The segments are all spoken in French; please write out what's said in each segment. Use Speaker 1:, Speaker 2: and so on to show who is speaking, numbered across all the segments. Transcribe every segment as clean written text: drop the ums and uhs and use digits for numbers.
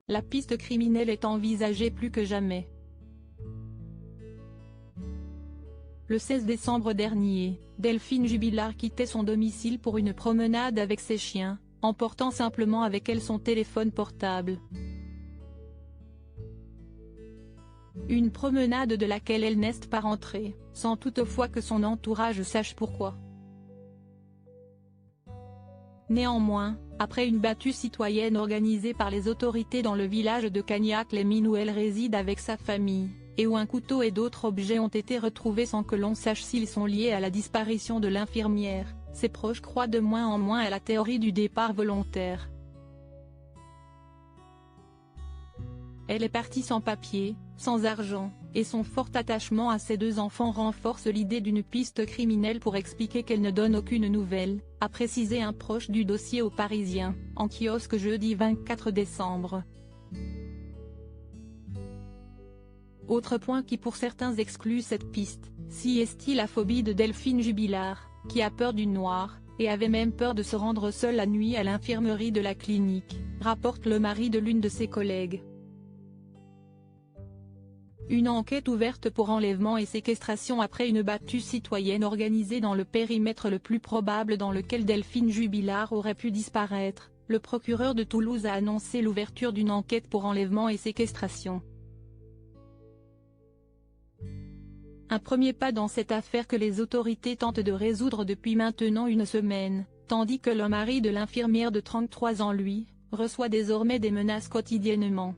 Speaker 1: la piste criminelle est envisagée plus que jamais. Le 16 décembre dernier, Delphine Jubilard quittait son domicile pour une promenade avec ses chiens, emportant simplement avec elle son téléphone portable. Une promenade de laquelle elle n'est pas rentrée, sans toutefois que son entourage sache pourquoi. Néanmoins, après une battue citoyenne organisée par les autorités dans le village de Cagnac-les-Mines où elle réside avec sa famille, et où un couteau et d'autres objets ont été retrouvés sans que l'on sache s'ils sont liés à la disparition de l'infirmière, ses proches croient de moins en moins à la théorie du départ volontaire. Elle est partie sans papier, sans argent, et son fort attachement à ses 2 enfants renforce l'idée d'une piste criminelle pour expliquer qu'elle ne donne aucune nouvelle, a précisé un proche du dossier aux Parisiens, en kiosque jeudi 24 décembre. Autre point qui pour certains exclut cette piste, si est-il la phobie de Delphine Jubilard, qui a peur du noir, et avait même peur de se rendre seule la nuit à l'infirmerie de la clinique, rapporte le mari de l'une de ses collègues. Une enquête ouverte pour enlèvement et séquestration après une battue citoyenne organisée dans le périmètre le plus probable dans lequel Delphine Jubilard aurait pu disparaître, le procureur de Toulouse a annoncé l'ouverture d'une enquête pour enlèvement et séquestration. Un premier pas dans cette affaire que les autorités tentent de résoudre depuis maintenant une semaine, tandis que le mari de l'infirmière de 33 ans reçoit désormais des menaces quotidiennement.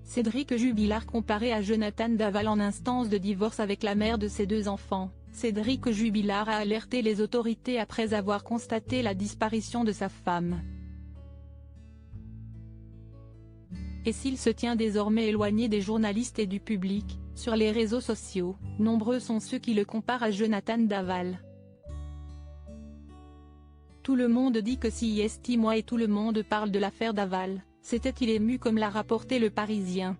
Speaker 1: Cédric Jubilard comparé à Jonathan Daval en instance de divorce avec la mère de ses 2 enfants, Cédric Jubilard a alerté les autorités après avoir constaté la disparition de sa femme. Et s'il se tient désormais éloigné des journalistes et du public, sur les réseaux sociaux, nombreux sont ceux qui le comparent à Jonathan Daval. Tout le monde dit que si est moi et tout le monde parle de l'affaire Daval, c'était il ému comme l'a rapporté Le Parisien.